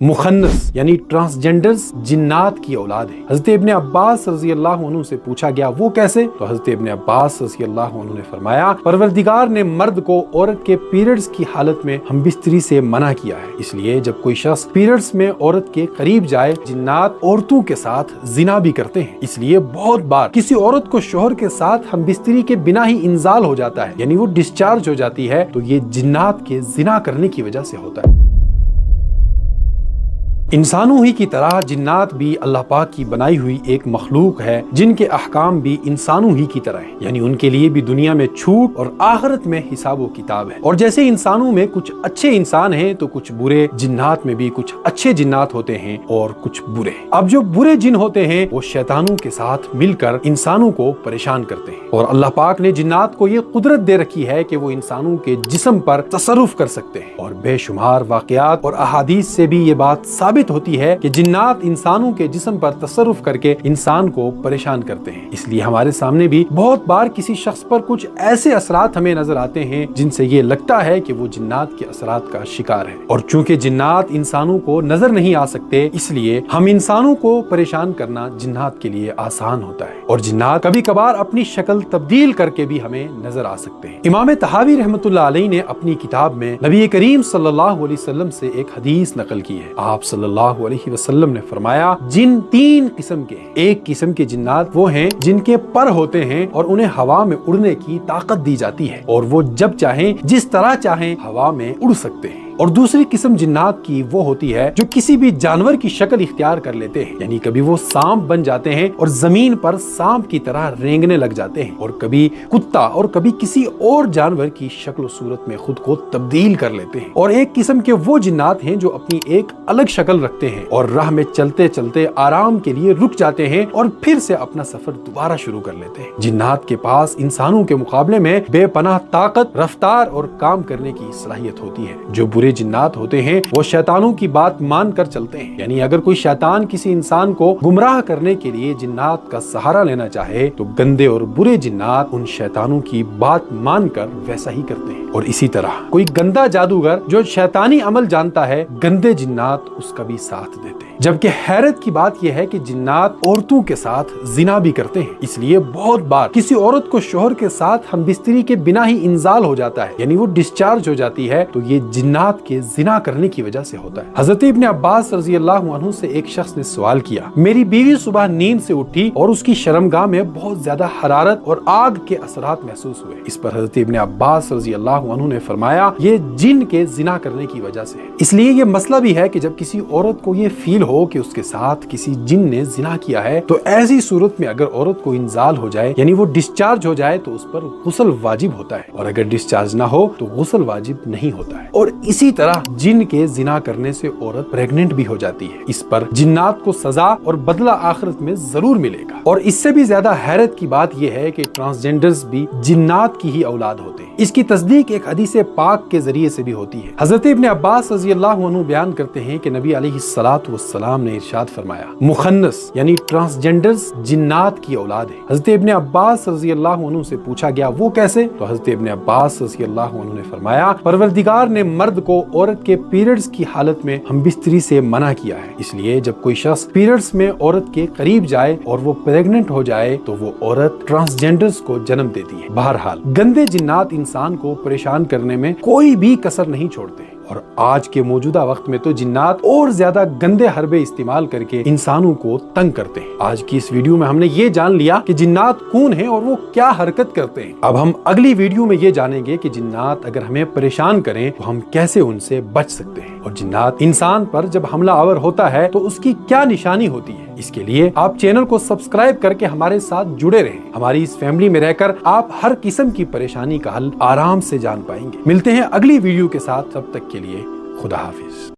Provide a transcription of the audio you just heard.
मुखन्नस यानी ट्रांसजेंडर्स जिन्नात की औलाद है। हजरत इब्न अब्बास रजी अल्लाह अन्हु से पूछा गया वो कैसे, तो हजरत इब्न अब्बास रजी अल्लाह अन्हु ने फरमाया परवरदिगार ने मर्द को औरत के पीरियड्स की हालत में हम बिस्तरी से मना किया है, इसलिए जब कोई शख्स पीरियड्स में औरत के करीब जाए जिन्नात औरतों के साथ जिना भी करते हैं। इसलिए बहुत बार किसी औरत को शोहर के साथ हम बिस्तरी के बिना ही इंजाल हो जाता है, यानी वो डिस्चार्ज हो जाती है, तो ये जिन्नात के जिना करने की वजह से होता है। इंसानों ही की तरह जिन्नात भी अल्लाह पाक की बनाई हुई एक मखलूक है जिनके अहकाम भी इंसानों ही की तरह है, यानी उनके लिए भी दुनिया में छूट और आखिरत में हिसाब व किताब है। और जैसे इंसानों में कुछ अच्छे इंसान हैं तो कुछ बुरे, जिन्नात में भी कुछ अच्छे जिन्नात होते हैं और कुछ बुरे। अब जो बुरे जिन होते हैं वो शैतानों के साथ मिलकर इंसानों को परेशान करते हैं, और अल्लाह पाक ने जिन्नात को ये कुदरत दे रखी है कि वो इंसानों के जिस्म पर तसर्रुफ कर सकते हैं। और बेशुमार वाकयात और अहादीस से भी ये बात साबित होती है कि जिन्नात इंसानों के जिस्म पर तसर्रुफ करके इंसान को परेशान करते हैं। इसलिए हमारे सामने भी बहुत बार किसी शख्स पर कुछ ऐसे असरात हमें नजर आते हैं जिनसे ये लगता है कि वो जिन्नात के असरात का शिकार है। और चूंकि जिन्नात इंसानों को नजर नहीं आ सकते, इसलिए हम इंसानों को परेशान करना जिन्नात के लिए आसान होता है। और जिन्नात कभी कभार अपनी शक्ल तब्दील करके भी हमें नजर आ सकते हैं। इमाम तहावी रहमतुल्लाह अलैह ने अपनी किताब में नबी करीम सल्लल्लाहु अलैहि वसल्लम से एक हदीस नकल की है। आप सल्लल्लाहु अलैहि वसल्लम ने फरमाया जिन तीन किस्म के, एक किस्म के जिन्नात वो हैं जिनके पर होते हैं और उन्हें हवा में उड़ने की ताकत दी जाती है, और वो जब चाहें जिस तरह चाहें हवा में उड़ सकते हैं। और दूसरी किस्म जिन्नात की वो होती है जो किसी भी जानवर की शक्ल इख्तियार कर लेते हैं, यानी कभी वो सांप बन जाते हैं और जमीन पर सांप की तरह रेंगने लग जाते हैं, और कभी कुत्ता और कभी किसी और जानवर की शक्ल सूरत में खुद को तब्दील कर लेते हैं। और एक किस्म के वो जिन्नात हैं जो अपनी एक अलग शक्ल रखते हैं और राह में चलते चलते आराम के लिए रुक जाते हैं और फिर से अपना सफर दोबारा शुरू कर लेते हैं। जिन्नात के पास इंसानों के मुकाबले में बेपनाह ताकत, रफ्तार और काम करने की सलाहियत होती है। जो बुरे जिन्नात होते हैं वो शैतानों की बात मान कर चलते हैं, यानी अगर कोई शैतान किसी इंसान को गुमराह करने के लिए जिन्नात का सहारा लेना चाहे तो गंदे और बुरे जिन्नात उन शैतानों की बात मानकर वैसा ही करते हैं। और इसी तरह कोई गंदा जादूगर जो शैतानी अमल जानता है, गंदे जिन्नात उसका भी साथ देते हैं। जबकि हैरत की बात यह है कि जिन्नात औरतों के साथ जिना भी करते हैं। इसलिए बहुत बार किसी औरत को शोहर के साथ हम बिस्तरी के बिना ही इंजाल हो जाता है, यानी वो डिस्चार्ज हो जाती है, तो ये जिन्नात के जिना करने की वजह से होता है। हजरत इब्न अब्बास रजी अल्लाह अन्हु से एक शख्स ने सवाल किया, मेरी बीवी सुबह नींद से उठी और उसकी शर्मगाह में बहुत ज्यादा हरारत और आग के असरात महसूस हुए। इस पर हजरत इब्न अब्बास रजी अल्लाह अन्हु ने फरमाया ये जिन के जिना करने की वजह से है। इसलिए ये मसला भी है कि जब किसी औरत को ये फील हो कि उसके साथ किसी जिन ने जिना किया है, तो ऐसी सूरत में अगर औरत को इंजाल हो जाए, यानी वो डिस्चार्ज हो जाए, तो उस पर गुस्ल वाजिब होता है, और अगर डिस्चार्ज ना हो तो गुस्ल वाजिब नहीं होता है। और इसी तरह जिन के जिना करने से औरत प्रेग्नेंट भी हो जाती है। इस पर जिन्नात को सजा और बदला आखिरत में जरूर मिलेगा। और इससे भी ज्यादा हैरत की बात यह है कि ट्रांसजेंडर्स भी जिन्नात की ही औलाद होते हैं। इसकी तस्दीक एक हदीस पाक के जरिए से भी होती है। हजरत इब्न अब्बास रजी अल्लाह अन्हु बयान करते हैं कि नबी अलैहिस्सलातु वस्सलाम ने इरशाद फरमाया मुखन्नस यानी ट्रांसजेंडर्स जिन्नात की औलाद है। हजरत इब्न अब्बास रजी अल्लाह अन्हु से पूछा गया वो कैसे, तो हजरत इब्न अब्बास रजी अल्लाह अन्हु ने फरमाया परवरदिगार ने मर्द को औरत के पीरियड्स की हालत में हम बिस्तरी से मना किया है, इसलिए जब कोई शख्स पीरियड्स में औरत के करीब जाए और वो प्रेग्नेंट हो जाए तो वो औरत ट्रांसजेंडर्स को जन्म देती है। बहरहाल गंदे जिन्नात इंसान को परेशान करने में कोई भी कसर नहीं छोड़ते, और आज के मौजूदा वक्त में तो जिन्नात और ज्यादा गंदे हरबे इस्तेमाल करके इंसानों को तंग करते हैं। आज की इस वीडियो में हमने ये जान लिया कि जिन्नात कौन है और वो क्या हरकत करते हैं। अब हम अगली वीडियो में ये जानेंगे कि जिन्नात अगर हमें परेशान करें तो हम कैसे उनसे बच सकते हैं, और जिन्नात इंसान पर जब हमला आवर होता है तो उसकी क्या निशानी होती है। इसके लिए आप चैनल को सब्सक्राइब करके हमारे साथ जुड़े रहें। हमारी इस फैमिली में रहकर आप हर किस्म की परेशानी का हल आराम से जान पाएंगे। मिलते हैं अगली वीडियो के साथ, तब तक के लिए खुदा हाफिज।